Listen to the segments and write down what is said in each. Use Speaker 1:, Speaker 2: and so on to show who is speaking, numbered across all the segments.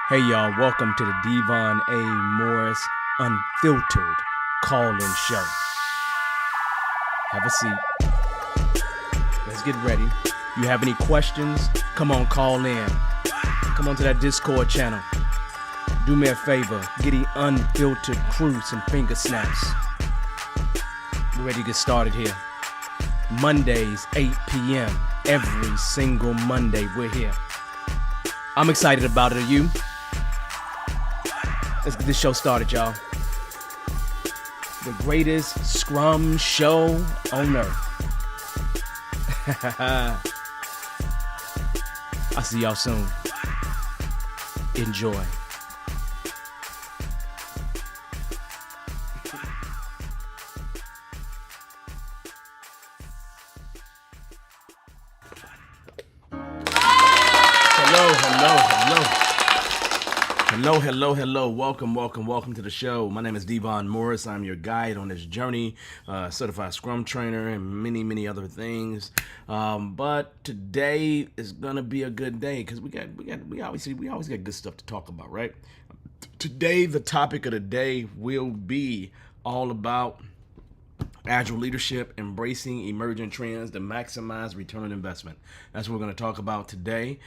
Speaker 1: Hey y'all, welcome to the Devon A. Morris Unfiltered Call-In Show. Have a seat. Let's get ready. You have any questions? Come on, call in. Come on to that Discord channel. Do me a favor, get the unfiltered crew some finger snaps. We're ready to get started here. Mondays, 8 p.m. Every single Monday, we're here. I'm excited about it. Are you? Let's get this show started, y'all. The greatest Scrum show on earth. I'll see y'all soon. Enjoy. Hello. Welcome to the show. My name is Devon Morris. I'm your guide on this journey, certified Scrum trainer, and many other things. But today is gonna be a good day because we always got good stuff to talk about, right? Today, the topic of the day will be all about Agile Leadership, embracing emerging trends to maximize return on investment. That's what we're going to talk about today.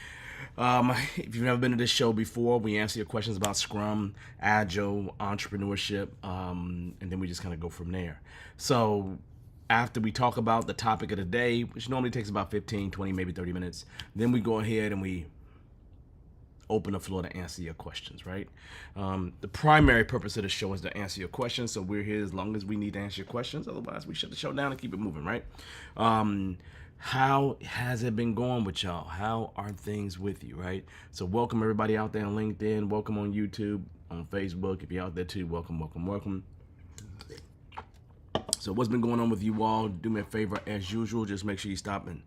Speaker 1: If you've never been to this show before, we answer your questions about Scrum, Agile, entrepreneurship, and then we just kind of go from there. So after we talk about the topic of the day, which normally takes about 15, 20, maybe 30 minutes, then we go ahead and we open the floor to answer your questions, right? The primary purpose of the show is to answer your questions, so we're here as long as we need to answer your questions. Otherwise, we shut the show down and keep it moving, right? How has it been going with y'all? How are things with you, right? So welcome everybody out there on LinkedIn. Welcome on YouTube, on Facebook. If you're out there too, welcome. So what's been going on with you all? Do me a favor, as usual, just make sure you stop and,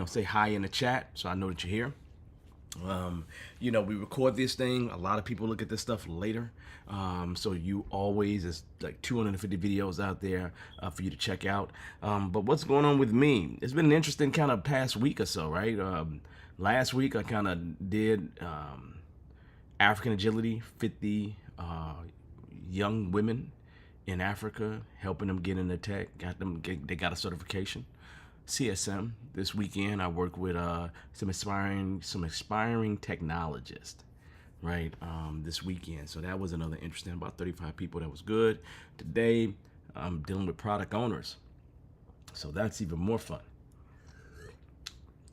Speaker 1: say hi in the chat so I know that you're here. We record this thing. A lot of people look at this stuff later. So you always, there's like 250 videos out there for you to check out. But what's going on with me? It's been an interesting kind of past week or so, right? Last week I kind of did African Agility, 50 young women in Africa, helping them get into tech. They got a certification. CSM. This weekend I work with some aspiring technologists, right? This weekend. So that was another interesting, about 35 people. That was good. Today I'm dealing with product owners. So that's even more fun.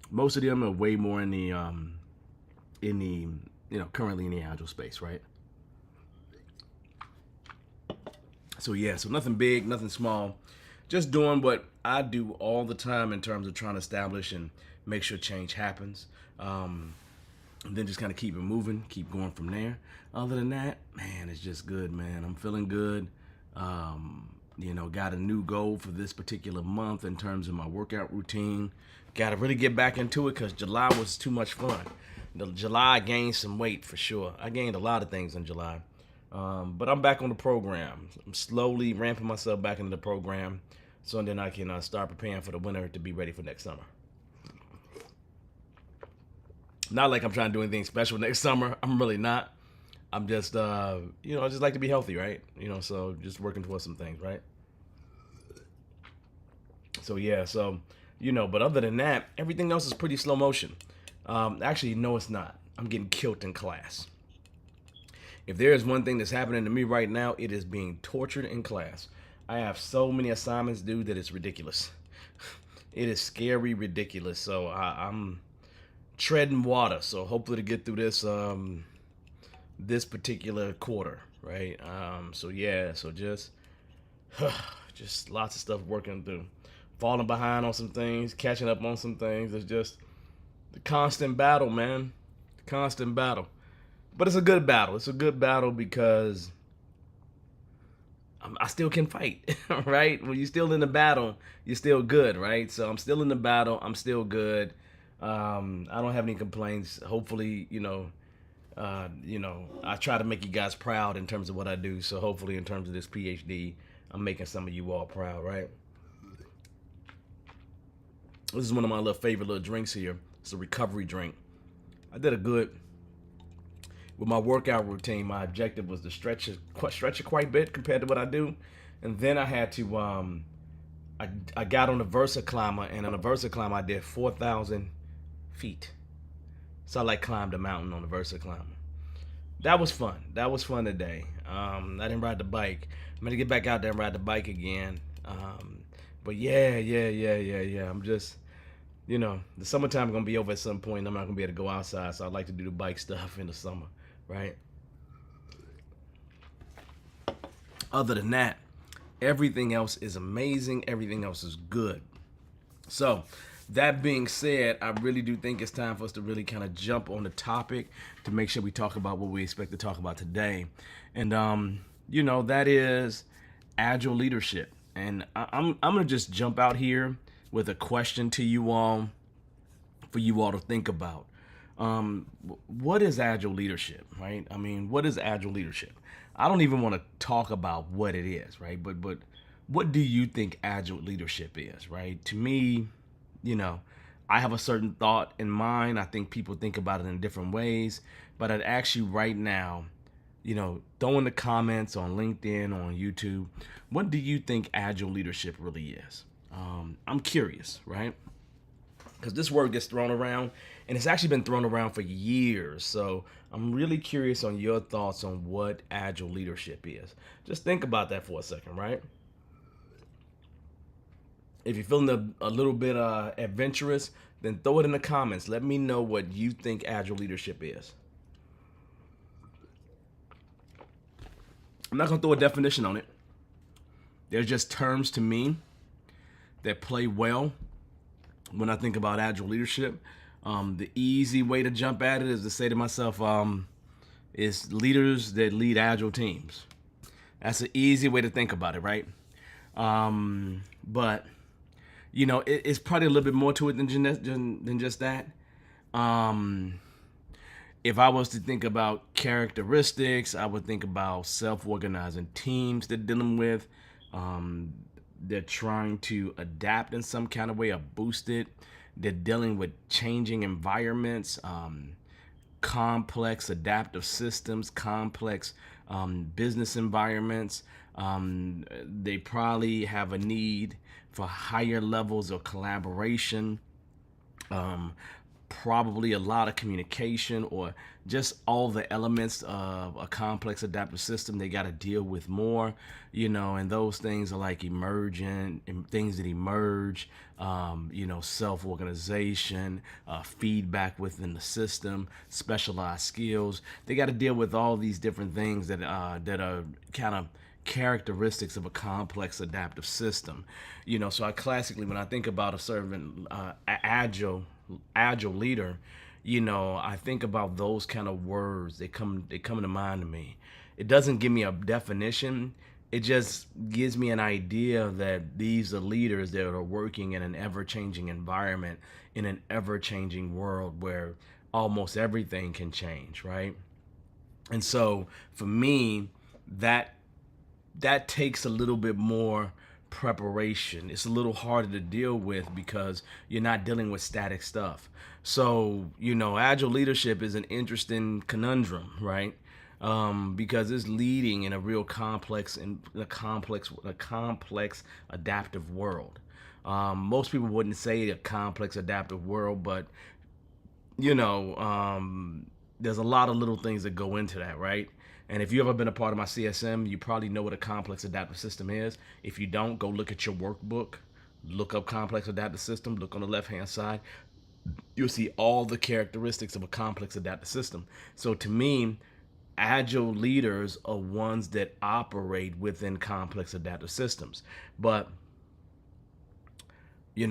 Speaker 1: Most of them are way more in the currently in the Agile space, right? So nothing big, nothing small. Just doing what I do all the time in terms of trying to establish and make sure change happens. And then just kind of keep it moving, keep going from there. Other than that, man, it's just good, man. I'm feeling good. Got a new goal for this particular month in terms of my workout routine. Got to really get back into it because July was too much fun. July I gained some weight for sure. I gained a lot of things in July. But I'm back on the program. I'm slowly ramping myself back into the program so then I can start preparing for the winter to be ready for next summer. Not like I'm trying to do anything special next summer. I'm really not. I'm just, I just like to be healthy, right? So just working towards some things, right? But other than that, everything else is pretty slow motion. Actually, no, it's not. I'm getting killed in class. If there is one thing that's happening to me right now, it is being tortured in class. I have so many assignments due that it's ridiculous. It is scary ridiculous. So I'm treading water. So hopefully to get through this this particular quarter, right? So just lots of stuff working through. Falling behind on some things, catching up on some things. It's just the constant battle, man. The constant battle. But it's a good battle. It's a good battle because I still can fight, right? When you're still in the battle, you're still good, right? So I'm still in the battle. I'm still good. I don't have any complaints. Hopefully, I try to make you guys proud in terms of what I do. So hopefully in terms of this PhD, I'm making some of you all proud, right? This is one of my favorite little drinks here. It's a recovery drink. I did a good with my workout routine. My objective was to stretch it quite a bit compared to what I do, and then I had to I got on the Versa climber, and on the Versa climber I did 4,000 feet. So I like climbed a mountain on the Versa climber. That was fun. That was fun today. I didn't ride the bike. I'm gonna get back out there and ride the bike again. But yeah. I'm just, the summertime gonna be over at some point. I'm not gonna be able to go outside, so I'd like to do the bike stuff in the summer, right? Other than that, everything else is amazing. Everything else is good. So, that being said, I really do think it's time for us to really kind of jump on the topic to make sure we talk about what we expect to talk about today. And, that is Agile Leadership. And I'm going to just jump out here with a question to you all for you all to think about. What is Agile Leadership, right? I mean, what is Agile Leadership? I don't even want to talk about what it is, right? But what do you think Agile Leadership is, right? To me, I have a certain thought in mind. I think people think about it in different ways, but I'd ask you right now, throw in the comments on LinkedIn, on YouTube, what do you think Agile Leadership really is? I'm curious, right? Because this word gets thrown around, and it's actually been thrown around for years. So I'm really curious on your thoughts on what Agile Leadership is. Just think about that for a second, right? If you're feeling a little bit adventurous, then throw it in the comments. Let me know what you think Agile Leadership is. I'm not going to throw a definition on it. There's just terms to me that play well when I think about Agile Leadership. The easy way to jump at it is to say to myself, it's leaders that lead Agile teams. That's an easy way to think about it, right? But it's probably a little bit more to it than just that. If I was to think about characteristics, I would think about self-organizing teams they're dealing with. They're trying to adapt in some kind of way or boost it. They're dealing with changing environments, complex adaptive systems, complex business environments. They probably have a need for higher levels of collaboration, probably a lot of communication, or just all the elements of a complex adaptive system they got to deal with more, and those things are like emergent and things that emerge, self-organization, feedback within the system, specialized skills. They got to deal with all these different things that are kind of characteristics of a complex adaptive system. So I classically, when I think about a certain agile leader, I think about those kind of words. They come to mind to me. It doesn't give me a definition. It just gives me an idea that these are leaders that are working in an ever-changing environment, in an ever-changing world where almost everything can change, right? And so for me, that takes a little bit more preparation. It's a little harder to deal with because you're not dealing with static stuff. So, Agile Leadership is an interesting conundrum, right? Because it's leading in a real complex adaptive world. Most people wouldn't say a complex adaptive world, but there's a lot of little things that go into that, right? And if you've ever been a part of my CSM, you probably know what a complex adaptive system is. If you don't, go look at your workbook, look up complex adaptive system, look on the left-hand side. You'll see all the characteristics of a complex adaptive system. So to me, agile leaders are ones that operate within complex adaptive systems. But, I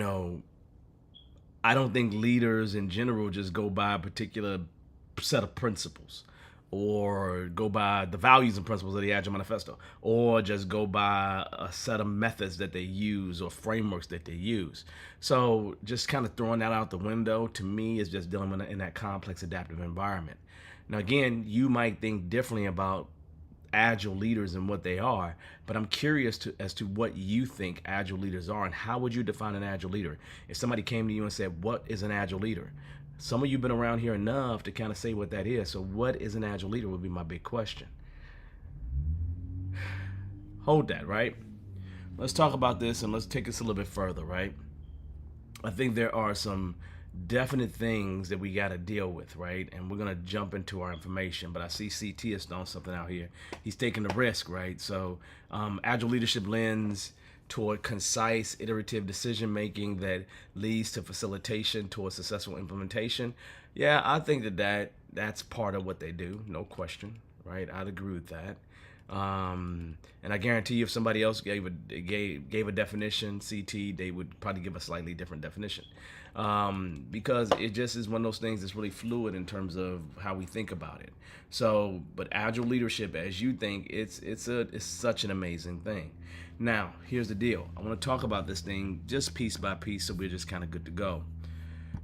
Speaker 1: don't think leaders in general just go by a particular set of principles, or go by the values and principles of the Agile Manifesto, or just go by a set of methods that they use or frameworks that they use. So just kind of throwing that out the window, to me, is just dealing in that complex adaptive environment. Now, again, you might think differently about agile leaders and what they are, but I'm curious as to what you think agile leaders are, and how would you define an agile leader? If somebody came to you and said, what is an agile leader? Some of you have been around here enough to kind of say what that is. So what is an Agile leader would be my big question. Hold that, right? Let's talk about this and let's take this a little bit further, right? I think there are some definite things that we got to deal with, right? And we're going to jump into our information. But I see CT is throwing something out here. He's taking the risk, right? So Agile leadership lens toward concise, iterative decision making that leads to facilitation towards successful implementation. Yeah, I think that's part of what they do, no question, right? I'd agree with that. And I guarantee you, if somebody else gave a definition, CT, they would probably give a slightly different definition, because it just is one of those things that's really fluid in terms of how we think about it. So, but Agile leadership, as you think, it's such an amazing thing. Now, here's the deal. I want to talk about this thing just piece by piece, so we're just kind of good to go.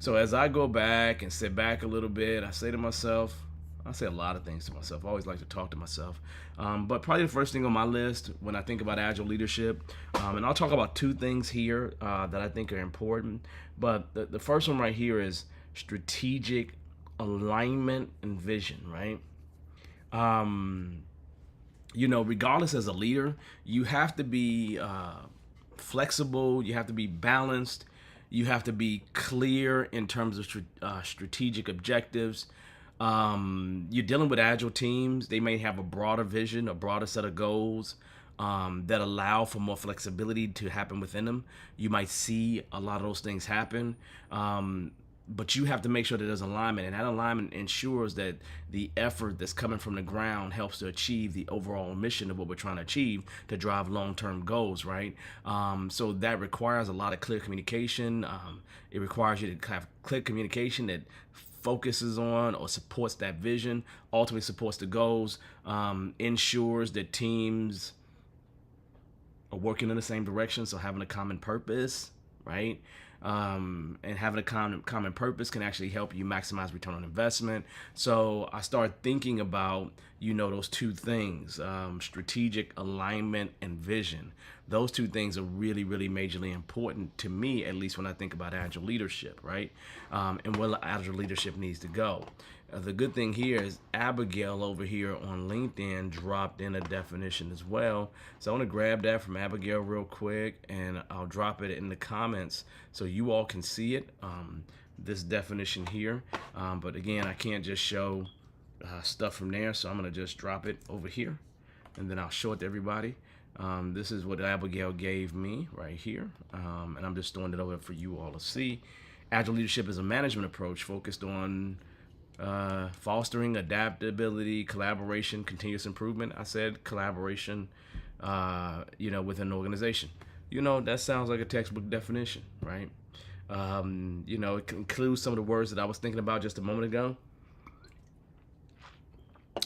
Speaker 1: So as I go back and sit back a little bit, I say to myself, I say a lot of things to myself. I always like to talk to myself. But probably the first thing on my list when I think about Agile leadership, and I'll talk about two things here that I think are important. But the first one right here is strategic alignment and vision, right? Regardless as a leader, you have to be flexible. You have to be balanced. You have to be clear in terms of strategic objectives. You're dealing with agile teams. They may have a broader vision, a broader set of goals that allow for more flexibility to happen within them. You might see a lot of those things happen, but you have to make sure that there's alignment, and that alignment ensures that the effort that's coming from the ground helps to achieve the overall mission of what we're trying to achieve to drive long-term goals, right? So that requires a lot of clear communication. It requires you to have clear communication that focuses on or supports that vision, ultimately supports the goals, ensures that teams are working in the same direction, so having a common purpose, right? And having a common purpose can actually help you maximize return on investment. So I start thinking about, those two things, strategic alignment and vision. Those two things are really, really majorly important to me, at least when I think about Agile leadership, right? And where Agile leadership needs to go. The good thing here is Abigail over here on LinkedIn dropped in a definition as well. So I want to grab that from Abigail real quick, and I'll drop it in the comments so you all can see it, this definition here. But again, I can't just show stuff from there, so I'm going to just drop it over here, and then I'll show it to everybody. This is what Abigail gave me right here, and I'm just throwing it over for you all to see. Agile leadership is a management approach focused on fostering adaptability, collaboration, continuous improvement. I said collaboration, within an organization. That sounds like a textbook definition, right? It includes some of the words that I was thinking about just a moment ago.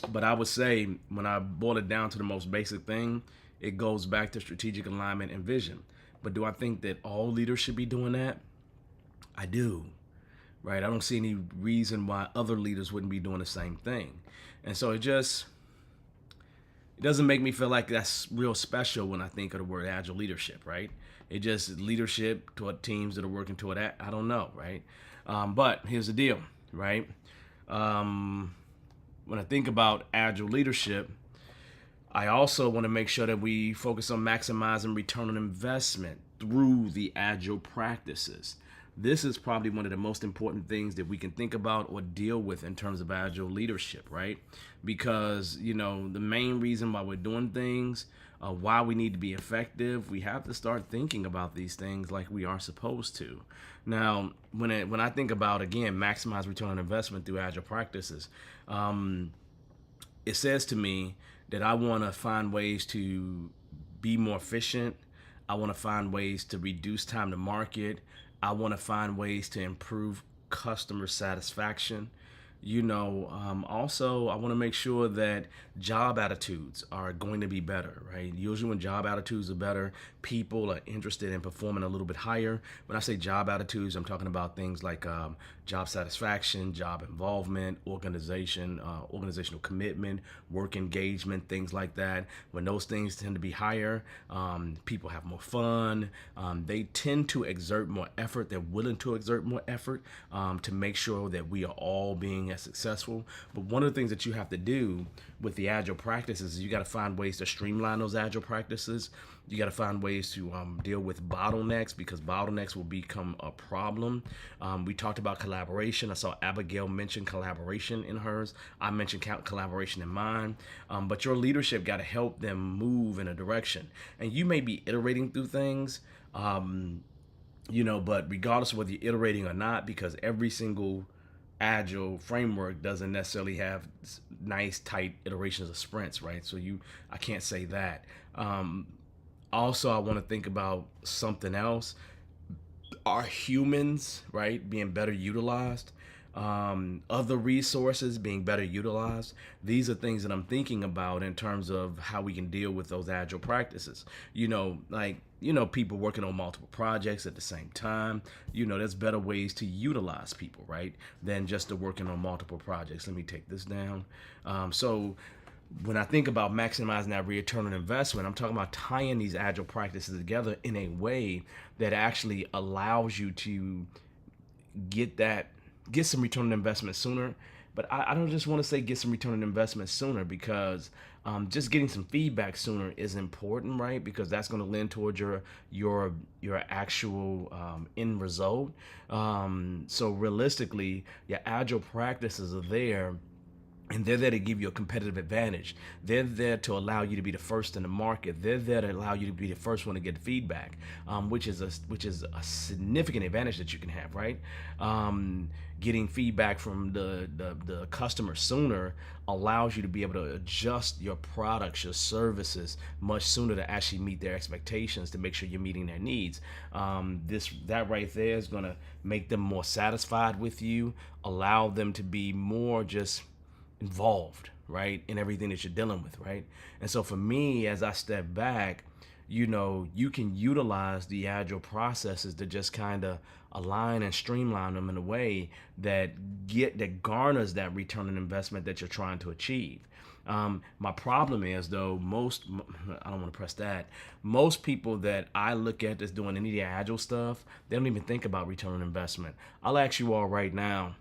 Speaker 1: But I would say when I boil it down to the most basic thing, it goes back to strategic alignment and vision. But do I think that all leaders should be doing that? I do. Right? I don't see any reason why other leaders wouldn't be doing the same thing. And so it doesn't make me feel like that's real special when I think of the word Agile leadership, right? It just leadership toward teams that are working toward that. I don't know, right? But here's the deal, right? When I think about Agile leadership, I also want to make sure that we focus on maximizing return on investment through the Agile practices. This is probably one of the most important things that we can think about or deal with in terms of Agile leadership, right? Because, the main reason why we're doing things, why we need to be effective, we have to start thinking about these things like we are supposed to. Now, when I think about, again, maximize return on investment through Agile practices, it says to me that I want to find ways to be more efficient. I want to find ways to reduce time to market. I want to find ways to improve customer satisfaction. Also, I want to make sure that job attitudes are going to be better, right? Usually when job attitudes are better, people are interested in performing a little bit higher. When I say job attitudes, I'm talking about things like job satisfaction, job involvement, organizational commitment, work engagement, things like that. When those things tend to be higher, people have more fun. They tend to exert more effort. They're willing to exert more effort to make sure that we are all being as successful. But one of the things that you have to do with the agile practices is you got to find ways to streamline those agile practices. You got to find ways to deal with bottlenecks, because bottlenecks will become a problem. We talked about collaboration. I saw Abigail mention collaboration in hers. I mentioned collaboration in mine. But your leadership got to help them move in a direction. And you may be iterating through things, but regardless of whether you're iterating or not, because every single agile framework doesn't necessarily have nice tight iterations of sprints, right? So I can't say that. Also, I want to think about something else. Are humans, right, being better utilized? Other resources being better utilized? These are things that I'm thinking about in terms of how we can deal with those agile practices. People working on multiple projects at the same time. There's better ways to utilize people, right, than just to working on multiple projects. Let me take this down. So when I think about maximizing that return on investment, I'm talking about tying these agile practices together in a way that actually allows you to get some return on investment sooner. But I don't just want to say get some return on investment sooner, because just getting some feedback sooner is important, right? Because that's going to lend towards your actual end result. So realistically, your agile practices are there, and they're there to give you a competitive advantage. They're there to allow you to be the first in the market. They're there to allow you to be the first one to get feedback, which is a significant advantage that you can have, right? Getting feedback from the customer sooner allows you to be able to adjust your products, your services much sooner to actually meet their expectations, to make sure you're meeting their needs. That right there is going to make them more satisfied with you, allow them to be more just involved, right, in everything that you're dealing with, right? And so for me, as I step back, you can utilize the agile processes to just kind of align and streamline them in a way that garners that return on investment that you're trying to achieve. My problem is, though, I don't want to press that. Most people that I look at that's doing any of the agile stuff, they don't even think about return on investment. I'll ask you all right now,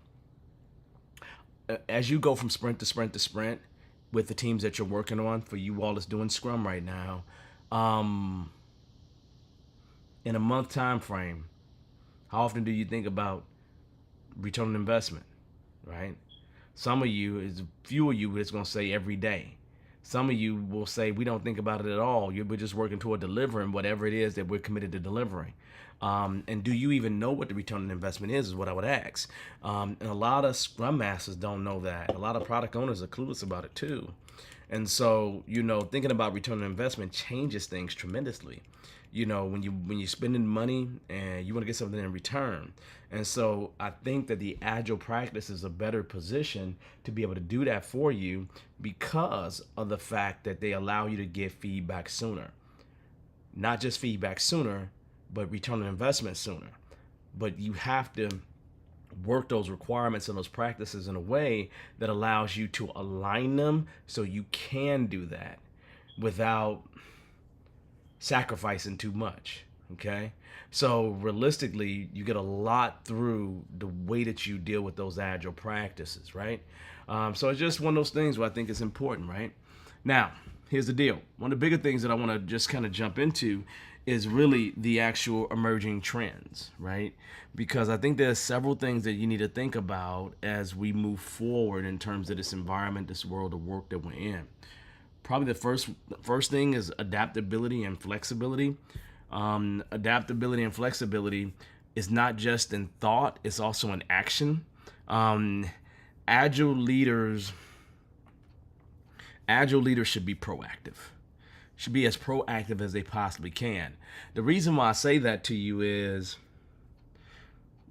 Speaker 1: as you go from sprint to sprint to sprint with the teams that you're working on, for you all that's doing Scrum right now, in a month time frame, how often do you think about return on investment, right? Some of you, is a few of you, that's going to say every day. Some of you will say we don't think about it at all. We're just working toward delivering whatever it is that we're committed to delivering. And do you even know what the return on investment is what I would ask. And a lot of Scrum Masters don't know that. A lot of product owners are clueless about it too. And so, thinking about return on investment changes things tremendously. When you're spending money and you want to get something in return. And so I think that the agile practice is a better position to be able to do that for you, because of the fact that they allow you to get feedback sooner. Not just feedback sooner, but return on investment sooner. But you have to work those requirements and those practices in a way that allows you to align them so you can do that without sacrificing too much. Okay, so realistically, you get a lot through the way that you deal with those agile practices, right? So it's just one of those things where I think it's important, right? Now, here's the deal. One of the bigger things that I want to just kind of jump into is really the actual emerging trends, right? Because I think there's several things that you need to think about as we move forward in terms of this environment, this world of work that we're in. Probably the first thing is adaptability and flexibility. Adaptability and flexibility is not just in thought, it's also in action. Agile leaders should be proactive. Should be as proactive as they possibly can. The reason why I say that to you is,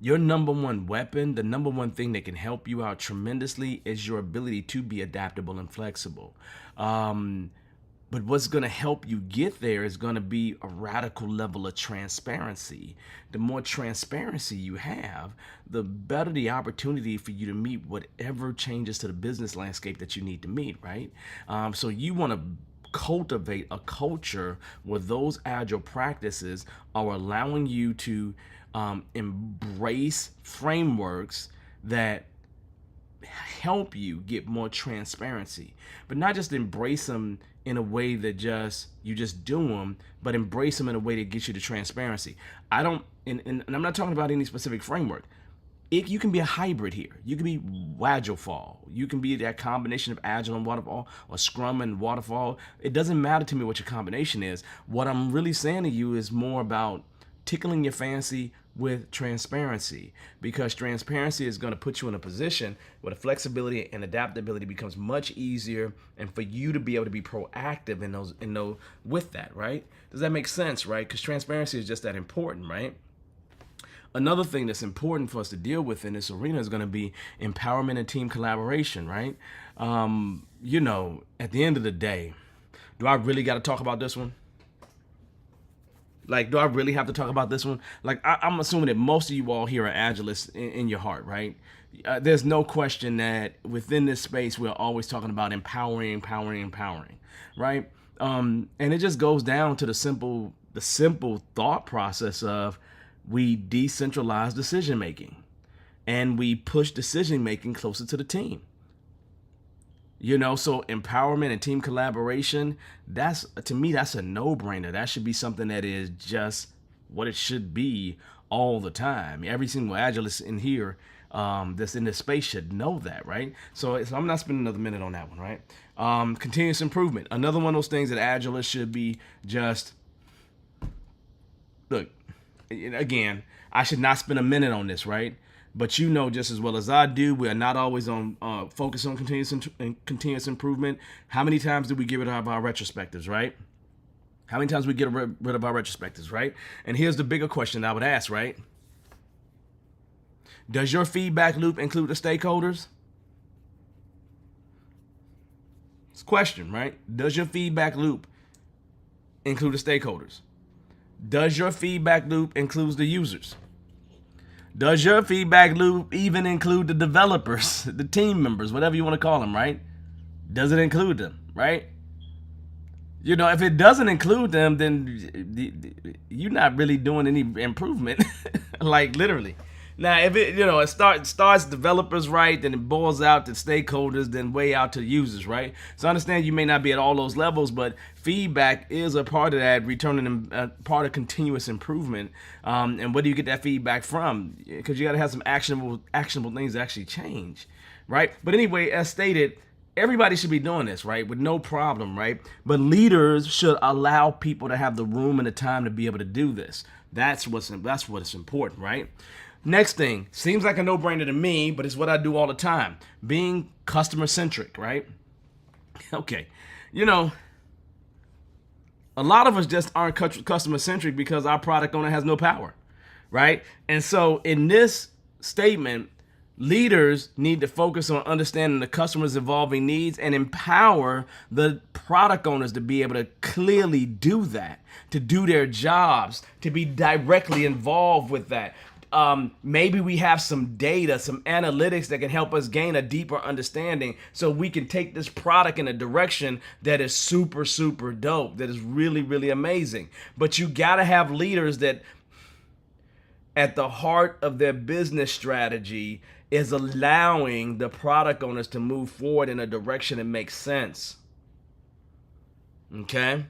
Speaker 1: Your number one weapon, the number one thing that can help you out tremendously is your ability to be adaptable and flexible. But what's going to help you get there is going to be a radical level of transparency. The more transparency you have, the better the opportunity for you to meet whatever changes to the business landscape that you need to meet, right? So you want to cultivate a culture where those agile practices are allowing you to embrace frameworks that help you get more transparency, but not just embrace them in a way that you just do them, but embrace them in a way that gets you to transparency. I don't, and I'm not talking about any specific framework. You can be a hybrid here. You can be Agile Fall. You can be that combination of Agile and Waterfall, or Scrum and Waterfall. It doesn't matter to me what your combination is. What I'm really saying to you is more about tickling your fancy with transparency, because transparency is going to put you in a position where the flexibility and adaptability becomes much easier, and for you to be able to be proactive in those with that, right? Does that make sense, right? Because transparency is just that important, right? Another thing that's important for us to deal with in this arena is going to be empowerment and team collaboration, right? At the end of the day, do I really got to talk about this one? Like, do I really have to talk about this one? Like, I'm assuming that most of you all here are Agilists in your heart, right? There's no question that within this space, we're always talking about empowering, right? And it just goes down to the simple thought process of, we decentralize decision making and we push decision making closer to the team. So empowerment and team collaboration, to me, that's a no-brainer. That should be something that is just what it should be all the time. Every single Agilist in here that's in this space should know that, right? So I'm not spending another minute on that one, right? Continuous improvement. Another one of those things that Agilists should be just, look, again, I should not spend a minute on this, right? But just as well as I do, we are not always on focus on continuous improvement. How many times do we get rid of our retrospectives, right? How many times we get rid of our retrospectives, right? And here's the bigger question I would ask, right? Does your feedback loop include the stakeholders? It's a question, right? Does your feedback loop include the stakeholders? Does your feedback loop include the users? Does your feedback loop even include the developers, the team members, whatever you want to call them, right? Does it include them, right? If it doesn't include them, then you're not really doing any improvement, like literally. Now, if it starts developers, right, then it boils out to stakeholders, then way out to users, right? So I understand you may not be at all those levels, but feedback is a part of that, returning part of continuous improvement. And where do you get that feedback from? Because you got to have some actionable things to actually change, right? But anyway, as stated, everybody should be doing this, right, with no problem, right? But leaders should allow people to have the room and the time to be able to do this. That's what's important, right? Next thing, seems like a no-brainer to me, but it's what I do all the time. Being customer-centric, right? Okay. A lot of us just aren't customer-centric because our product owner has no power, right? And so in this statement, leaders need to focus on understanding the customer's evolving needs and empower the product owners to be able to clearly do that, to do their jobs, to be directly involved with that. Maybe we have some data, some analytics that can help us gain a deeper understanding so we can take this product in a direction that is super, super dope, that is really, really amazing. But you got to have leaders that at the heart of their business strategy is allowing the product owners to move forward in a direction that makes sense. Okay?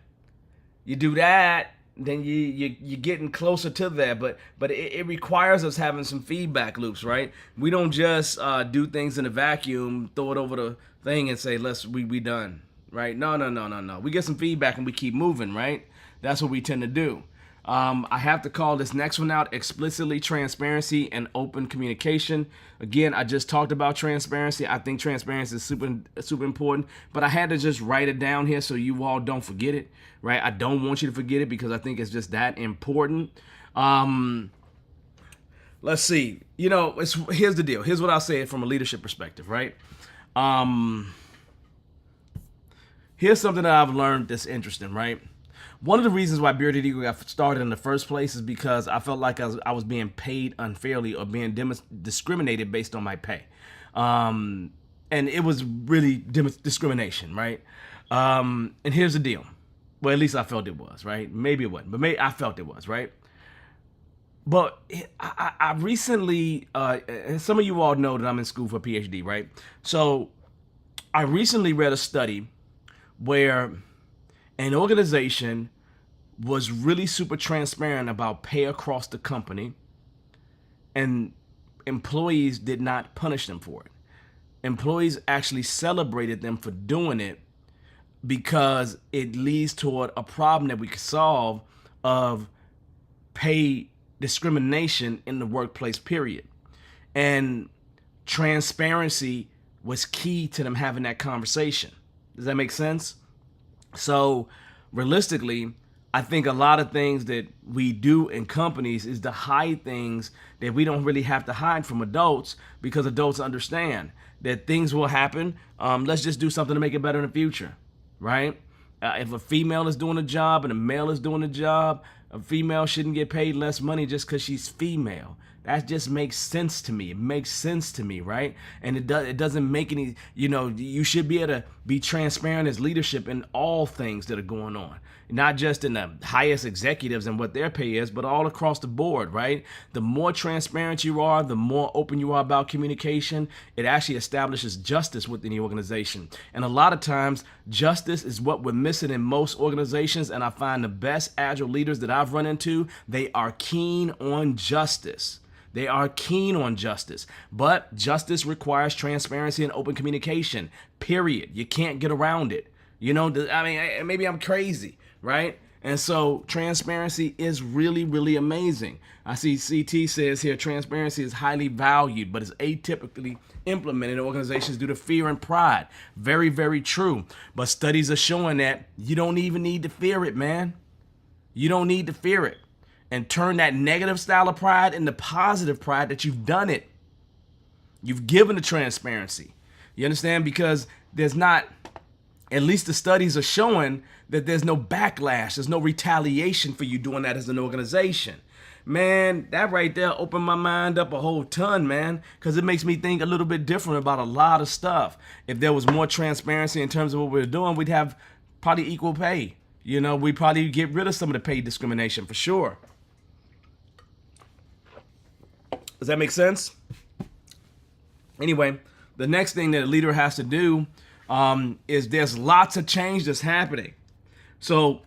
Speaker 1: You do that, then you're getting closer to that, but it requires us having some feedback loops, right? We don't just do things in a vacuum, throw it over the thing and say, we done, right? No. We get some feedback and we keep moving, right? That's what we tend to do. I have to call this next one out: explicitly transparency and open communication. Again, I just talked about transparency. I think transparency is super important, but I had to just write it down here so you all don't forget it, right? I don't want you to forget it because I think it's just that important. let's see. Here's the deal. Here's what I'll say from a leadership perspective, right? Here's something that I've learned that's interesting, right? One of the reasons why Bearded Eagle got started in the first place is because I felt like I was being paid unfairly or being discriminated based on my pay. And it was really discrimination, right? And here's the deal. Well, at least I felt it was, right? Maybe it wasn't, but I felt it was, right? But I recently, and some of you all know that I'm in school for a PhD, right? So I recently read a study where an organization was really super transparent about pay across the company, and employees did not punish them for it. Employees actually celebrated them for doing it because it leads toward a problem that we could solve of pay discrimination in the workplace, period. And transparency was key to them having that conversation. Does that make sense? So realistically, I think a lot of things that we do in companies is to hide things that we don't really have to hide from adults, because adults understand that things will happen. Let's just do something to make it better in the future, right? If a female is doing a job and a male is doing a job, a female shouldn't get paid less money just because she's female. That just makes sense to me. It makes sense to me, right? And it doesn't make any, you should be able to be transparent as leadership in all things that are going on. Not just in the highest executives and what their pay is, but all across the board, right? The more transparent you are, the more open you are about communication, it actually establishes justice within the organization. And a lot of times, justice is what we're missing in most organizations. And I find the best agile leaders that I've run into, they are keen on justice. They are keen on justice, but justice requires transparency and open communication, period. You can't get around it. Maybe I'm crazy, right? And so transparency is really, really amazing. I see CT says here, transparency is highly valued, but is atypically implemented in organizations due to fear and pride. Very, very true. But studies are showing that you don't even need to fear it, man. You don't need to fear it. And turn that negative style of pride into positive pride that you've done it. You've given the transparency. You understand? Because there's not, at least the studies are showing that there's no backlash. There's no retaliation for you doing that as an organization. Man, that right there opened my mind up a whole ton, man, because it makes me think a little bit different about a lot of stuff. If there was more transparency in terms of what we're doing, we'd have probably equal pay. We'd probably get rid of some of the pay discrimination for sure. Does that make sense? Anyway, the next thing that a leader has to do is there's lots of change that's happening. So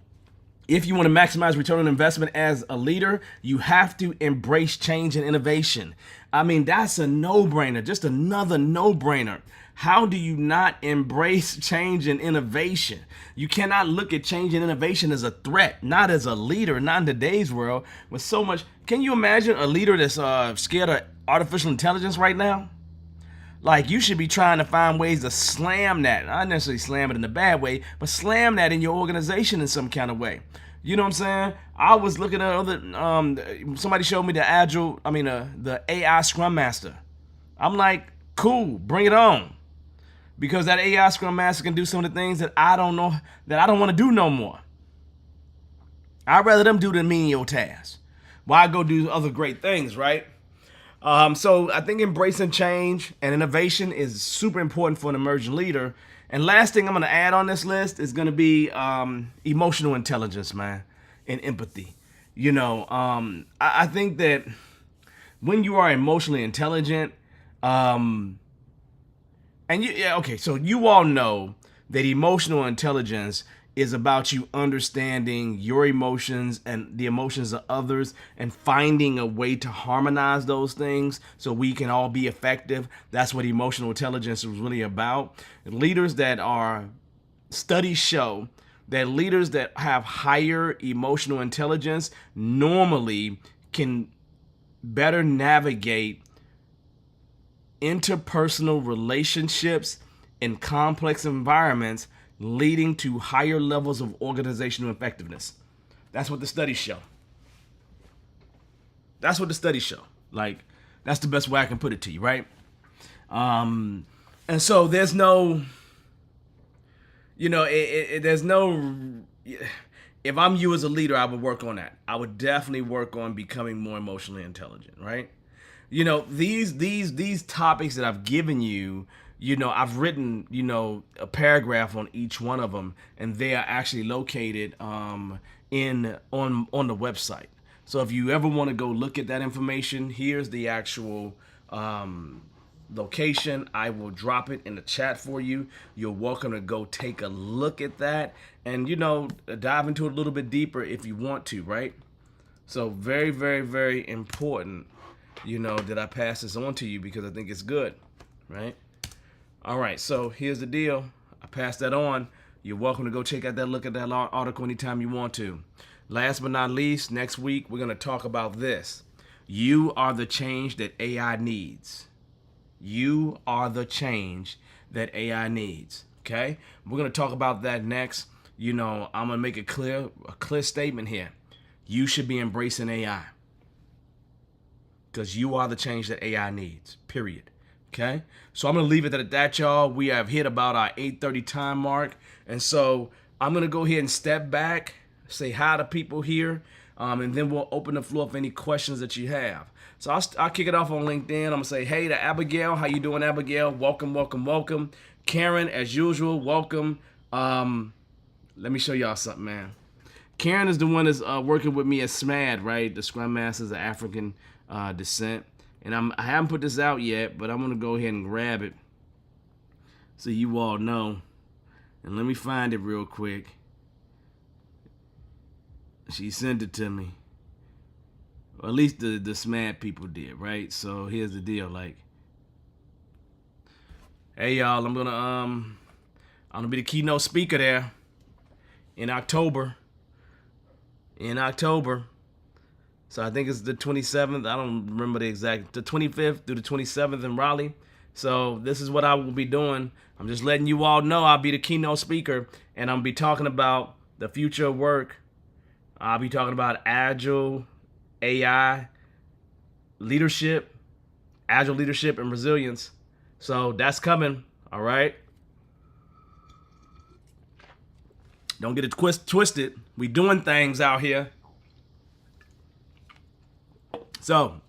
Speaker 1: if you want to maximize return on investment as a leader, you have to embrace change and innovation. That's a no-brainer, just another no-brainer. How do you not embrace change and innovation? You cannot look at change and innovation as a threat, not as a leader, not in today's world with so much. Can you imagine a leader that's scared of artificial intelligence right now? Like, you should be trying to find ways to slam that. Not necessarily slam it in a bad way, but slam that in your organization in some kind of way. You know what I'm saying? I was looking at other, somebody showed me the AI Scrum Master. I'm like, cool, bring it on. Because that AI Scrum Master can do some of the things that I don't want to do no more. I'd rather them do the menial tasks. Why go do other great things, right? So I think embracing change and innovation is super important for an emerging leader. And last thing I'm going to add on this list is going to be emotional intelligence, man, and empathy. I think that when you are emotionally intelligent, so you all know that emotional intelligence is about you understanding your emotions and the emotions of others and finding a way to harmonize those things so we can all be effective. That's what emotional intelligence is really about. Studies show that leaders that have higher emotional intelligence normally can better navigate interpersonal relationships in complex environments, leading to higher levels of organizational effectiveness. That's what the studies show. Like, that's the best way I can put it to you, right? And so there's no, there's no. If I'm you as a leader, I would work on that. I would definitely work on becoming more emotionally intelligent, right? These topics that I've given you, I've written, a paragraph on each one of them, and they are actually located on the website. So if you ever want to go look at that information, here's the actual location. I will drop it in the chat for you. You're welcome to go take a look at that and, dive into it a little bit deeper if you want to, right? So very, very, very important, that I pass this on to you because I think it's good, right? All right, so here's the deal. I pass that on. You're welcome to go check out look at that article anytime you want to. Last but not least, next week we're going to talk about this. You are the change that AI needs. You are the change that AI needs. Okay? We're going to talk about that next. I'm going to make a clear statement here. You should be embracing AI. Because you are the change that AI needs. Period. Okay? So I'm going to leave it at that, y'all. We have hit about our 8:30 time mark. And so I'm going to go ahead and step back, say hi to people here, and then we'll open the floor for any questions that you have. So I'll kick it off on LinkedIn. I'm going to say, hey to Abigail. How you doing, Abigail? Welcome, welcome, welcome. Karen, as usual, welcome. Let me show y'all something, man. Karen is the one that's working with me at SMAD, right? The Scrum Masters of African descent. And I haven't put this out yet, but I'm going to go ahead and grab it so you all know. And let me find it real quick. She sent it to me. Or at least the SMAD people did, right? So here's the deal. Like, hey, y'all, I'm going to be the keynote speaker there in October. So I think it's the 27th. I don't remember the 25th through the 27th in Raleigh. So this is what I will be doing. I'm just letting you all know I'll be the keynote speaker, and I'm going to be talking about the future of work. I'll be talking about Agile, AI, leadership, Agile leadership, and resilience. So that's coming, all right? Don't get it twisted. We doing things out here. So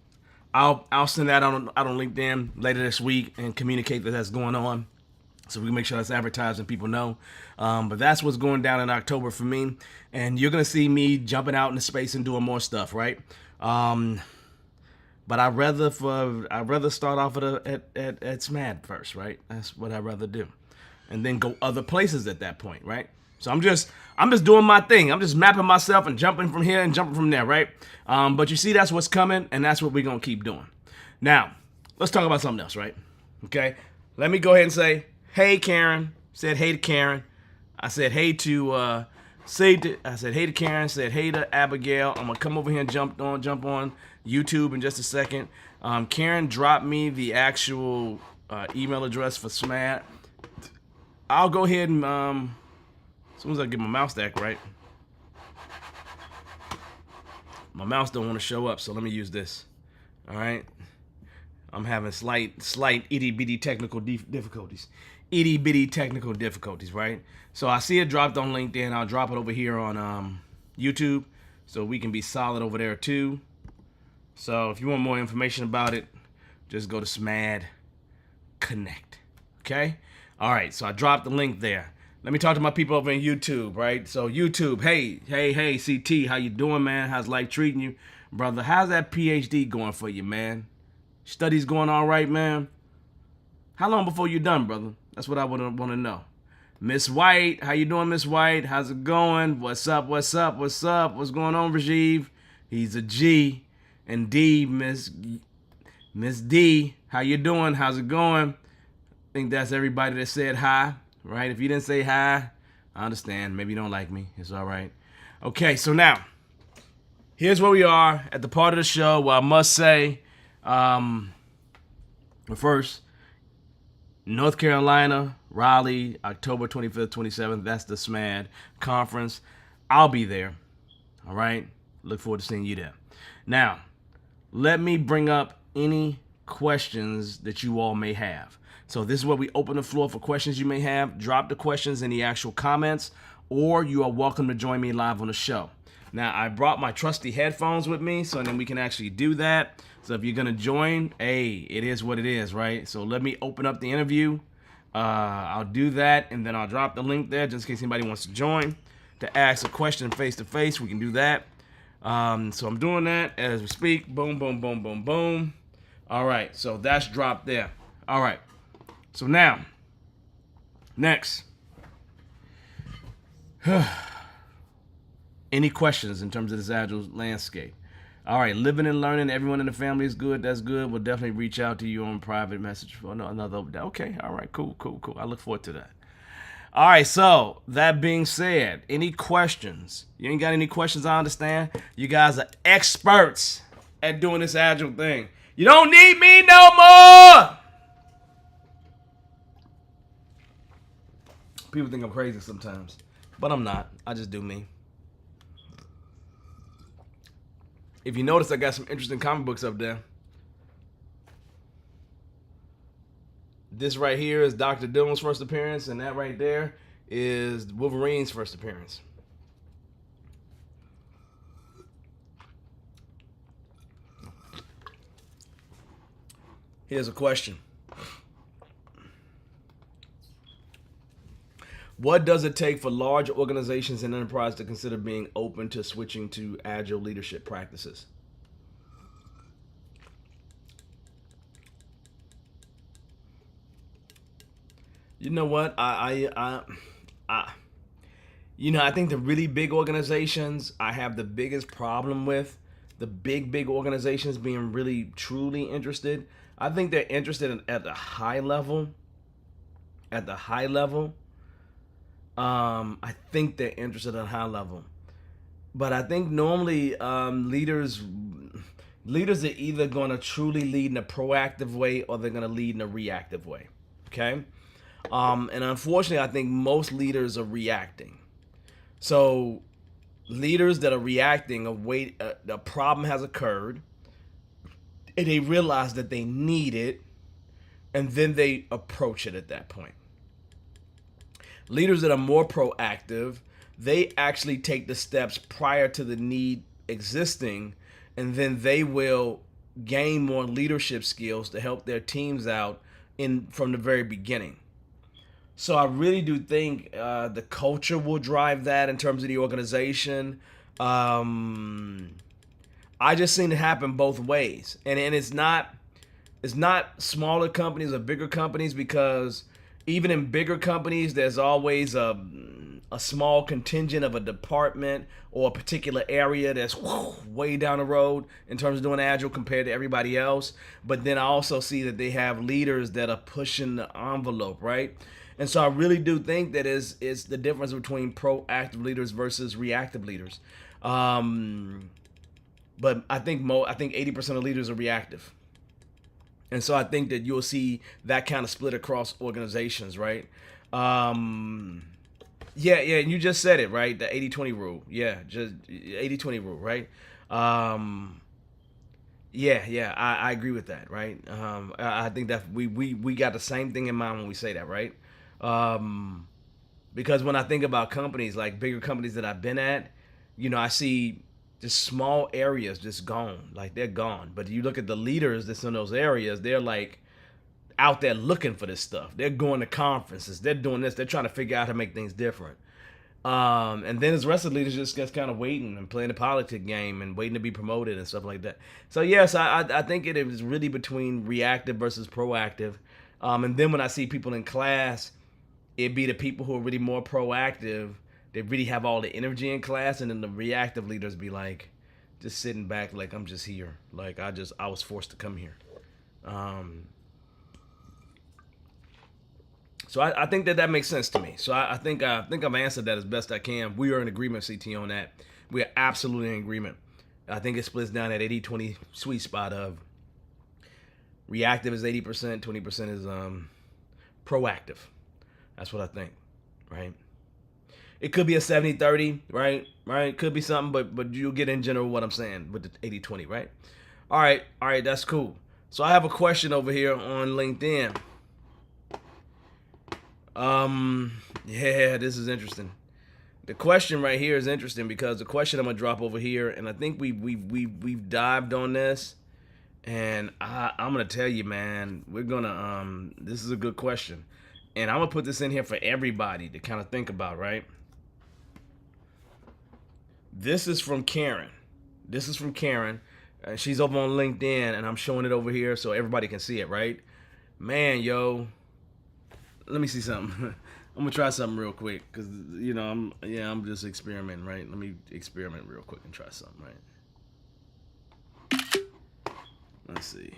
Speaker 1: I'll send that out on LinkedIn later this week and communicate that that's going on, so we can make sure that's advertised and people know. But that's what's going down in October for me, and you're gonna see me jumping out into space and doing more stuff, right? But I'd rather start off at SMAD first, right? That's what I'd rather do, and then go other places at that point, right? So I'm just doing my thing. I'm just mapping myself and jumping from here and jumping from there, right? But you see, that's what's coming, and that's what we're going to keep doing. Now, let's talk about something else, right? Okay? Let me go ahead and say, hey, Karen. Said hey to Karen. I said hey to Karen. Said hey to Abigail. I'm going to come over here and jump on YouTube in just a second. Karen dropped me the actual email address for SMAD. I'll go ahead and... as soon as I get my mouse stack right, my mouse don't want to show up, so let me use this. All right, I'm having slight itty bitty technical difficulties. Itty bitty technical difficulties, right? So I see it dropped on LinkedIn. I'll drop it over here on YouTube, so we can be solid over there too. So if you want more information about it, just go to SMAD Connect. Okay. All right. So I dropped the link there. Let me talk to my people over in YouTube, right? So YouTube, hey, CT, how you doing, man? How's life treating you? Brother, how's that PhD going for you, man? Studies going all right, man? How long before you done, brother? That's what I want to know. Miss White, how you doing, Miss White? How's it going? What's up? What's going on, Rajiv? He's a G. And D, Miss D, how you doing? How's it going? I think that's everybody that said hi. Right? If you didn't say hi, I understand. Maybe you don't like me. It's all right. Okay, so now, here's where we are at the part of the show where I must say, but first, North Carolina, Raleigh, October 25th, 27th. That's the SMAD conference. I'll be there. All right? Look forward to seeing you there. Now, let me bring up any questions that you all may have. So this is where we open the floor for questions you may have. Drop the questions in the actual comments, or you are welcome to join me live on the show. Now, I brought my trusty headphones with me, so then we can actually do that. So if you're going to join, hey, it is what it is, right? So let me open up the interview. I'll do that, and then I'll drop the link there just in case anybody wants to join to ask a question face-to-face. We can do that. So I'm doing that as we speak. Boom, boom, boom, boom, boom. All right, so that's dropped there. All right, so now, next. Any questions in terms of this Agile landscape? All right, living and learning, everyone in the family is good. That's good. We'll definitely reach out to you on private message for another. Okay, all right, cool. I look forward to that. All right, so that being said, any questions? You ain't got any questions, I understand. You guys are experts at doing this Agile thing. You don't need me no more. People think I'm crazy sometimes, but I'm not. I just do me. If you notice, I got some interesting comic books up there. This right here is Dr. Doom's first appearance, and that right there is Wolverine's first appearance. Here's a question. What does it take for large organizations and enterprises to consider being open to switching to Agile leadership practices? You know what? I think the really big organizations, I have the biggest problem with the big organizations being really truly interested. I think they're interested at the high level. I think they're interested at a high level, but I think normally leaders are either going to truly lead in a proactive way or they're going to lead in a reactive way. Okay, and unfortunately, I think most leaders are reacting. So leaders that are reacting, a problem has occurred, and they realize that they need it, and then they approach it at that point. Leaders that are more proactive, they actually take the steps prior to the need existing, and then they will gain more leadership skills to help their teams out from the very beginning. So I really do think the culture will drive that in terms of the organization. I just seen it happen both ways, and it's not smaller companies or bigger companies, because even in bigger companies, there's always a small contingent of a department or a particular area that's way down the road in terms of doing Agile compared to everybody else. But then I also see that they have leaders that are pushing the envelope, right? And so I really do think that is the difference between proactive leaders versus reactive leaders. But I think 80% of leaders are reactive. And so I think that you'll see that kind of split across organizations, right? And you just said it, right? The 80-20 rule. Yeah, just 80-20 rule, right? I agree with that, right? I think that we got the same thing in mind when we say that, right? Because when I think about companies, like bigger companies that I've been at, I see just small areas just gone, like they're gone. But you look at the leaders that's in those areas, they're like out there looking for this stuff. They're going to conferences, they're doing this, they're trying to figure out how to make things different. And then the rest of the leaders just kind of waiting and playing the politic game and waiting to be promoted and stuff like that. So yes, I think it is really between reactive versus proactive. And then when I see people in class, it'd be the people who are really more proactive. They really have all the energy in class, and then the reactive leaders be like, just sitting back, like, I'm just here. Like, I was forced to come here. So I think that makes sense to me. So I think I've answered that as best I can. We are in agreement, CT, on that. We are absolutely in agreement. I think it splits down that 80-20 sweet spot of reactive is 80%, 20% is proactive. That's what I think, right? It could be a 70-30, right? It could be something, but you'll get in general what I'm saying with the 80-20, right? All right, that's cool. So I have a question over here on LinkedIn. Yeah, this is interesting. The question right here is interesting because the question I'm gonna drop over here, and I think we've dived on this, and I'm gonna tell you, man, we're gonna this is a good question, and I'm gonna put this in here for everybody to kind of think about, right? This is from Karen. This is from Karen. She's over on LinkedIn, and I'm showing it over here so everybody can see it, right? Man, yo, let me see something. I'm gonna try something real quick because I'm just experimenting, right? Let me experiment real quick and try something, right? Let's see.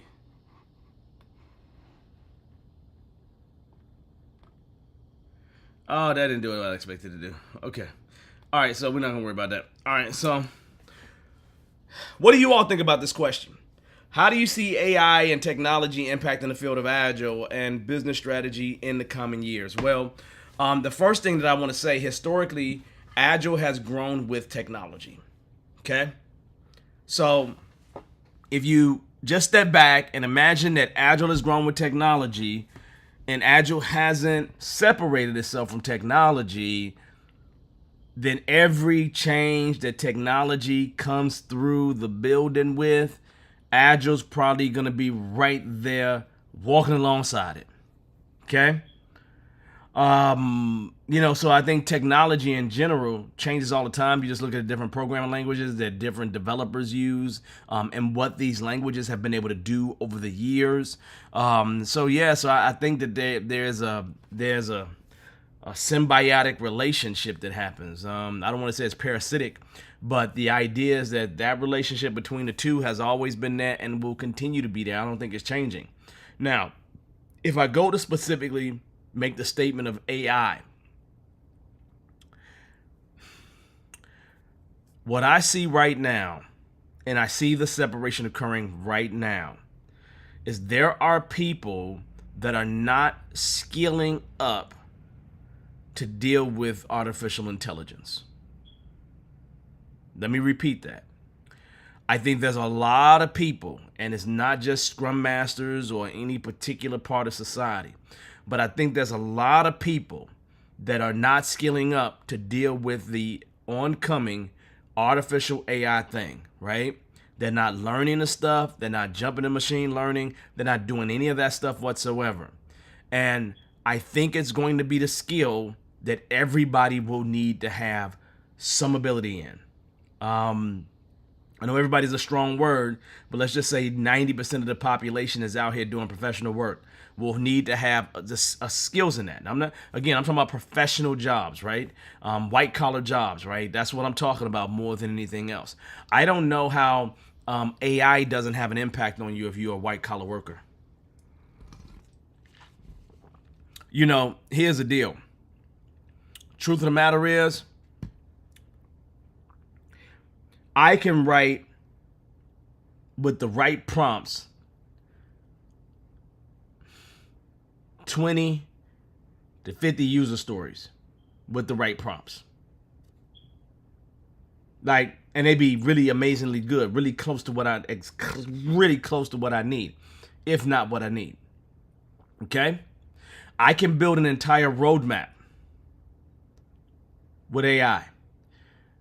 Speaker 1: Oh, that didn't do what I expected to do. Okay. All right, so we're not gonna worry about that. All right, so what do you all think about this question? How do you see AI and technology impacting the field of Agile and business strategy in the coming years? Well, the first thing that I want to say, historically, Agile has grown with technology. Okay? So if you just step back and imagine that Agile has grown with technology and Agile hasn't separated itself from technology, then every change that technology comes through the building with, Agile's probably going to be right there walking alongside it. Okay? So I think technology in general changes all the time. You just look at the different programming languages that different developers use, and what these languages have been able to do over the years. So I think that there's a symbiotic relationship that happens. I don't want to say it's parasitic, but the idea is that relationship between the two has always been there and will continue to be there. I don't think it's changing. Now, if I go to specifically make the statement of AI, what I see right now, and I see the separation occurring right now, is there are people that are not skilling up to deal with artificial intelligence. Let me repeat that. I think there's a lot of people, and it's not just Scrum Masters or any particular part of society, but I think there's a lot of people that are not skilling up to deal with the oncoming artificial AI thing, right? They're not learning the stuff. They're not jumping in machine learning. They're not doing any of that stuff whatsoever. And I think it's going to be the skill that everybody will need to have some ability in. I know everybody's a strong word, but let's just say 90% of the population is out here doing professional work. Will need to have skills in that. I'm talking about professional jobs, right? White collar jobs, right? That's what I'm talking about more than anything else. I don't know how AI doesn't have an impact on you if you're a white collar worker. Here's the deal. Truth of the matter is, I can write with the right prompts 20 to 50 user stories with the right prompts. And they'd be really amazingly good, really close to what I need, if not what I need. Okay? I can build an entire roadmap with AI,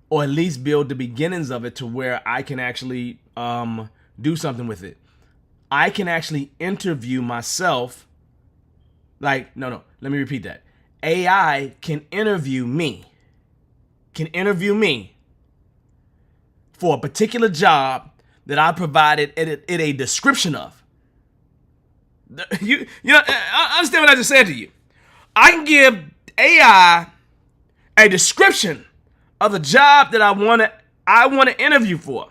Speaker 1: or at least build the beginnings of it to where I can actually do something with it. I can actually interview myself. Let me repeat that. AI can interview me for a particular job that I provided it a description of. I understand what I just said to you. I can give AI a description of the job that I want to interview for,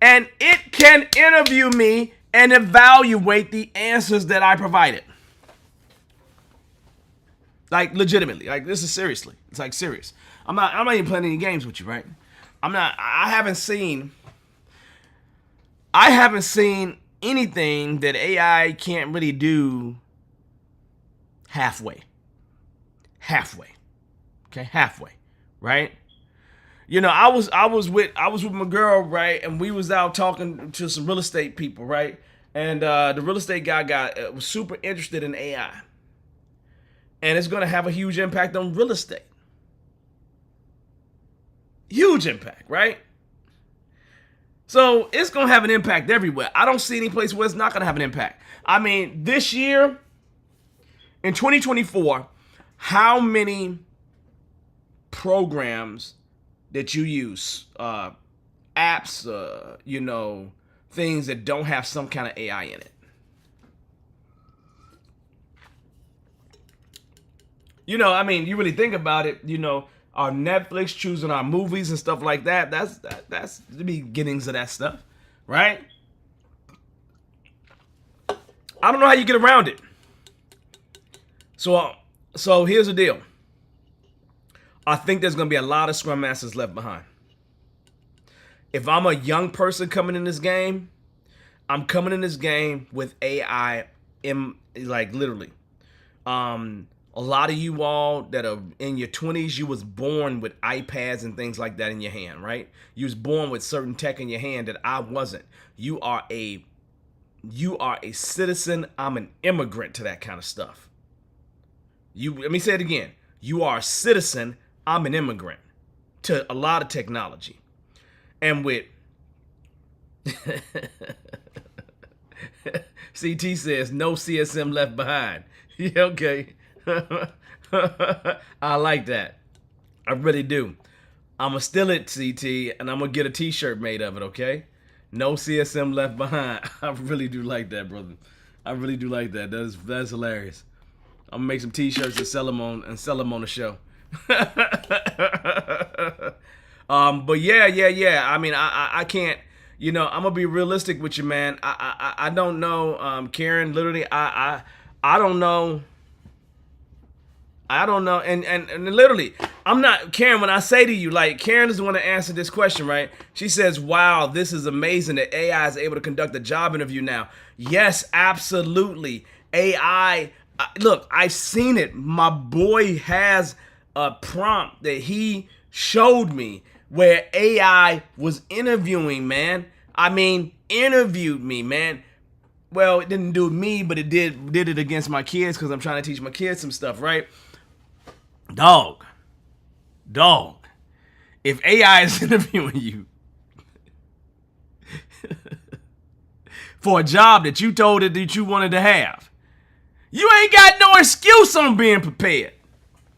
Speaker 1: and it can interview me and evaluate the answers that I provided. Legitimately, this is seriously. It's serious. I'm not even playing any games with you, right? I haven't seen anything that AI can't really do halfway. Okay, halfway, right? I was with my girl, right, and we was out talking to some real estate people, right, and the real estate guy was super interested in AI, and it's going to have a huge impact on real estate. Huge impact, right? So it's going to have an impact everywhere. I don't see any place where it's not going to have an impact. I mean, this year, in 2024, how many programs that you use, apps, things that don't have some kind of AI in it? I mean, you really think about it, our Netflix choosing our movies and stuff like that. That's the beginnings of that stuff, right? I don't know how you get around it. So here's the deal. I think there's going to be a lot of Scrum Masters left behind. If I'm a young person coming in this game, I'm coming in this game with AI literally. A lot of you all that are in your 20s, you was born with iPads and things like that in your hand, right? You was born with certain tech in your hand that I wasn't. You are a citizen. I'm an immigrant to that kind of stuff. Let me say it again. You are a citizen. I'm an immigrant to a lot of technology. And with CT says no CSM left behind. Yeah, okay. I like that. I really do. I'm going to steal it, CT, and I'm going to get a t-shirt made of it, okay? No CSM left behind. I really do like that, brother. I really do like that. That's hilarious. I'm going to make some t-shirts and sell them on the show. But yeah. I mean, I can't, I'm going to be realistic with you, man. I don't know, Karen, literally, I don't know. I don't know. And literally, I'm not, Karen, when I say to you, like, Karen is the one to answer this question, right? She says, wow, this is amazing that AI is able to conduct a job interview now. Yes, absolutely. AI, look, I've seen it. My boy has a prompt that he showed me where AI was interviewing, man. I mean, interviewed me, man. Well, it didn't do me, but it did it against my kids because I'm trying to teach my kids some stuff, right? Dog. If AI is interviewing you for a job that you told it that you wanted to have, you ain't got no excuse on being prepared.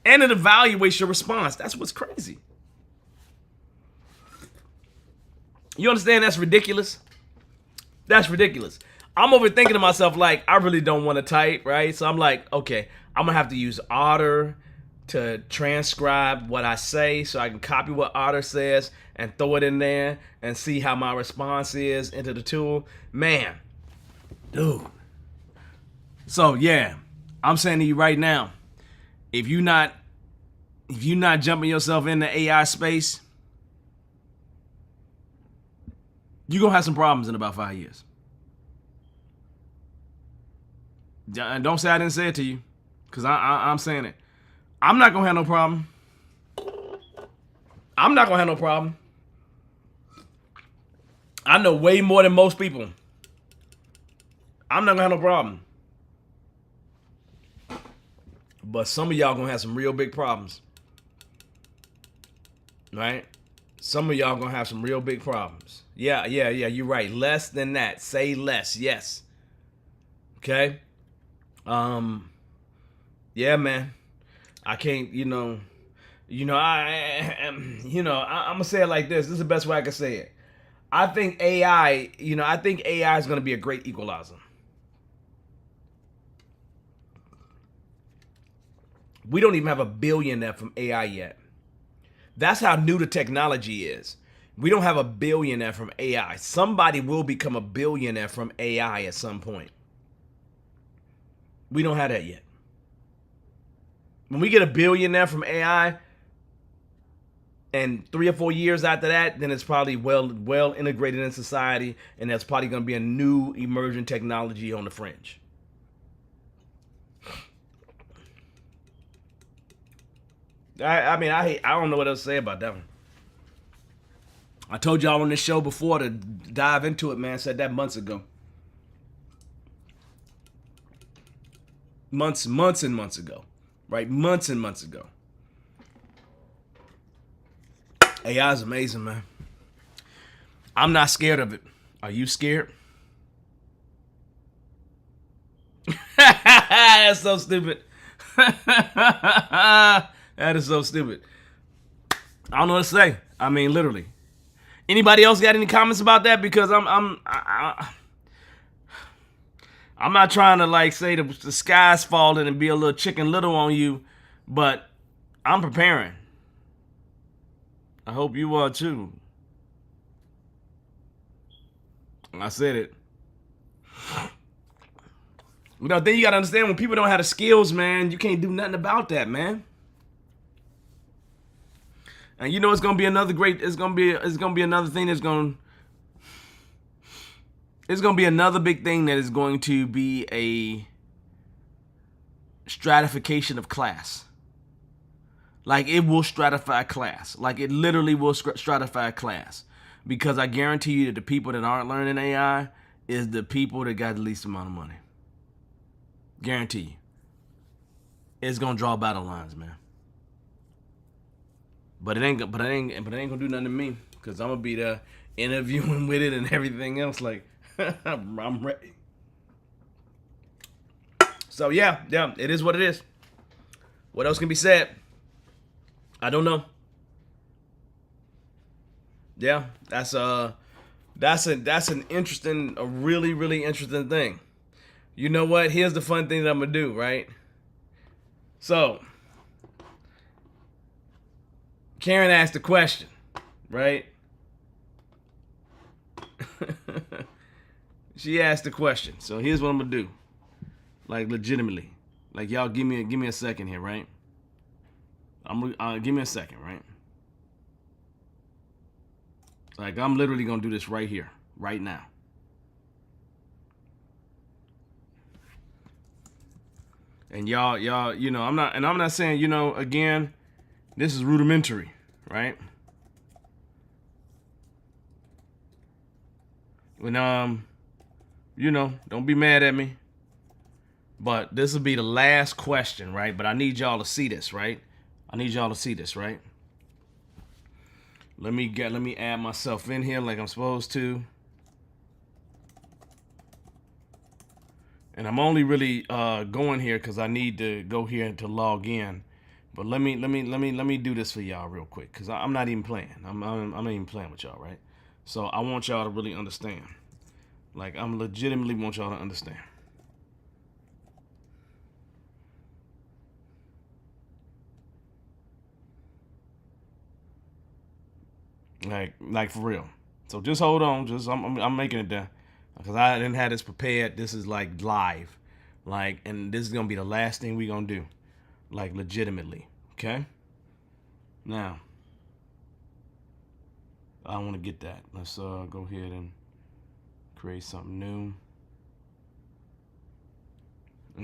Speaker 1: And it evaluates your response. That's what's crazy. You understand that's ridiculous? That's ridiculous. I'm overthinking to myself, like, I really don't want to type, right? So I'm like, okay, I'm going to have to use Otter to transcribe what I say so I can copy what Otter says and throw it in there and see how my response is into the tool. Man, dude. So yeah, I'm saying to you right now, if you're not jumping yourself in the AI space, you're going to have some problems in about 5 years. And don't say I didn't say it to you, because I'm saying it. I'm not going to have no problem. I'm not going to have no problem. I know way more than most people. I'm not going to have no problem. But some of y'all going to have some real big problems. Right? Some of y'all going to have some real big problems. Yeah, you're right. Less than that. Say less. Yes. Okay? Yeah, man. I can't, I'm gonna say it like this. This is the best way I can say it. I think AI is gonna be a great equalizer. We don't even have a billionaire from AI yet. That's how new the technology is. We don't have a billionaire from AI. Somebody will become a billionaire from AI at some point. We don't have that yet. When we get a billionaire from AI, and 3 or 4 years after that, then it's probably well integrated in society, and that's probably going to be a new emerging technology on the fringe. I don't know what else to say about that one. I told y'all on this show before to dive into it, man. I said that months ago. Months and months ago. Right? Months and months ago. AI is amazing, man. I'm not scared of it. Are you scared? That's so stupid. That is so stupid. I don't know what to say. I mean, literally. Anybody else got any comments about that? Because I'm not trying to like say the sky's falling and be a little chicken little on you, but I'm preparing. I hope you are too. I said it. You know, then you gotta understand when people don't have the skills, man, you can't do nothing about that, man. And you know it's gonna be another great. It's gonna be another thing that's gonna. It's gonna be another big thing that is going to be a stratification of class. Like it will stratify class. Like it literally will stratify class. Because I guarantee you that the people that aren't learning AI is the people that got the least amount of money. Guarantee you. It's gonna draw battle lines, man. But it ain't gonna do nothing to me. Cause I'm gonna be there interviewing with it and everything else. Like I'm ready. So yeah, it is what it is. What else can be said? I don't know. Yeah, that's an interesting, a really, really interesting thing. You know what? Here's the fun thing that I'm gonna do, right? So, Karen asked a question, right? She asked a question. So here's what I'm gonna do. Like legitimately. Like y'all give me a second here, right? Give me a second, right? Like I'm literally gonna do this right here, right now. And y'all, you know, I'm not saying, you know, again, this is rudimentary, right? When you know, don't be mad at me. But this will be the last question, right? But I need y'all to see this, right? I need y'all to see this, right? Let me add myself in here like I'm supposed to. And I'm only really going here because I need to go here to log in. But let me do this for y'all real quick because I'm not even playing. I'm not even playing with y'all, right? So I want y'all to really understand. Like I'm legitimately want y'all to understand. Like for real. So just hold on. Just I'm making it there because I didn't have this prepared. This is like live, like, and this is gonna be the last thing we gonna do, like legitimately. Okay. Now, I want to get that. Let's go ahead and create something new.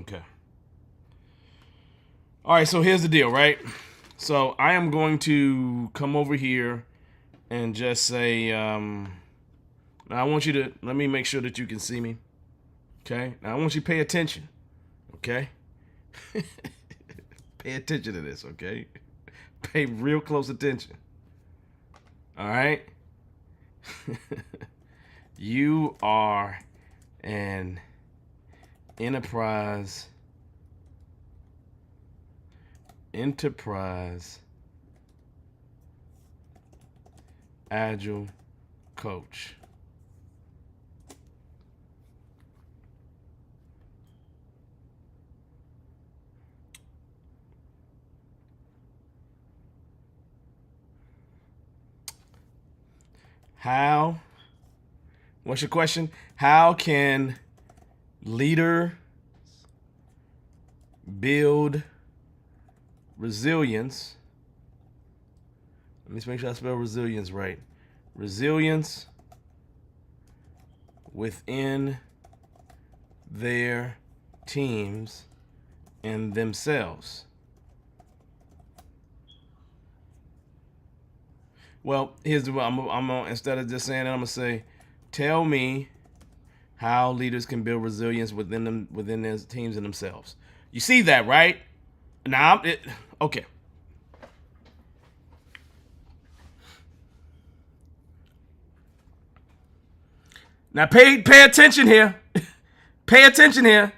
Speaker 1: Okay. All right. So here's the deal, right? So I am going to come over here and just say, now I want you to, let me make sure that you can see me. Okay. Now I want you to pay attention. Okay. Pay attention to this. Okay. Pay real close attention. All right. You are an enterprise Agile coach. What's your question? How can leader build resilience? Let me make sure I spell resilience right. Resilience within their teams and themselves. Well, here's the I'm gonna instead of just saying it, I'm gonna say, tell me how leaders can build resilience within their teams and themselves. You see that, right? Now, okay. Now pay attention here. Pay attention here.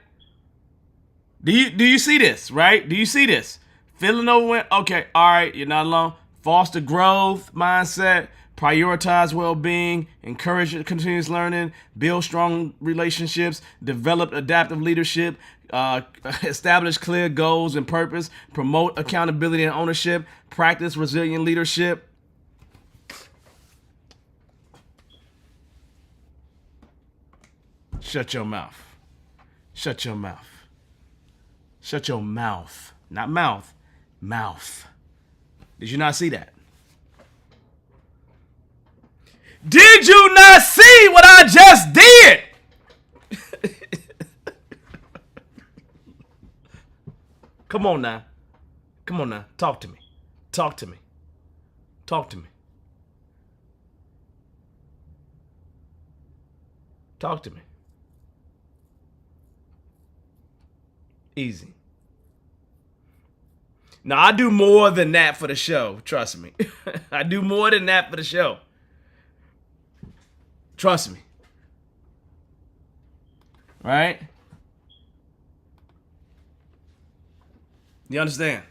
Speaker 1: Do you see this, right? Do you see this? Feeling overwhelmed. Okay, all right, you're not alone. Foster growth mindset, prioritize well-being, encourage continuous learning, build strong relationships, develop adaptive leadership, establish clear goals and purpose, promote accountability and ownership, practice resilient leadership. Shut your mouth. Shut your mouth. Shut your mouth. Not mouth. Mouth. Did you not see that? Did you not see what I just did? Come on now. Come on now. Talk to me. Talk to me. Talk to me. Talk to me. Easy. Now, I do more than that for the show. Trust me. I do more than that for the show. Trust me. Right? You understand?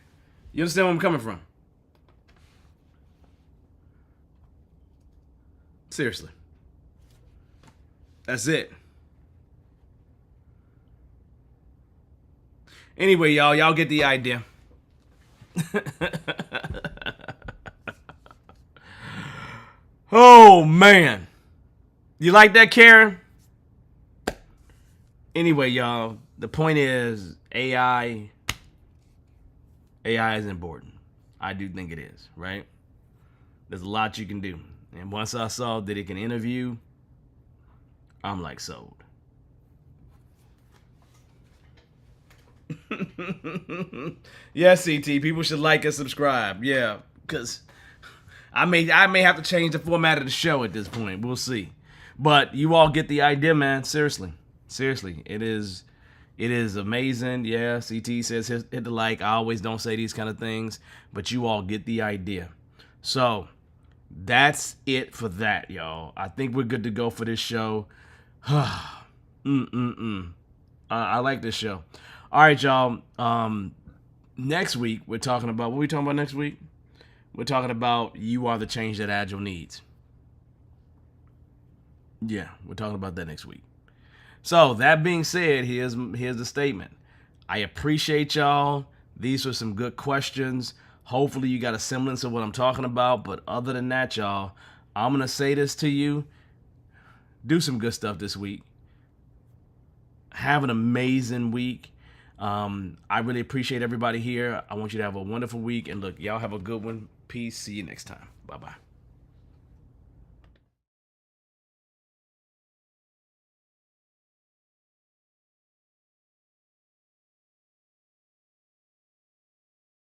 Speaker 1: You understand where I'm coming from? Seriously. That's it. Anyway, y'all get the idea. Oh, man. You like that, Karen? Anyway, y'all, the point is AI is important. I do think it is, right? There's a lot you can do. And once I saw that it can interview, I'm like sold. Yeah, CT, people should like and subscribe. Yeah, because I may have to change the format of the show at this point. We'll see. But you all get the idea, man. Seriously. It is amazing. Yeah, CT says hit the like. I always don't say these kind of things, but you all get the idea. So that's it for that, y'all. I think we're good to go for this show. I like this show. All right, y'all. Next week, we're talking about, what are we talking about next week? We're talking about you are the change that Agile needs. Yeah, we're talking about that next week. So, that being said, here's the statement. I appreciate y'all. These were some good questions. Hopefully, you got a semblance of what I'm talking about. But other than that, y'all, I'm going to say this to you. Do some good stuff this week. Have an amazing week. I really appreciate everybody here. I want you to have a wonderful week. And look, y'all have a good one. Peace. See you next time. Bye-bye.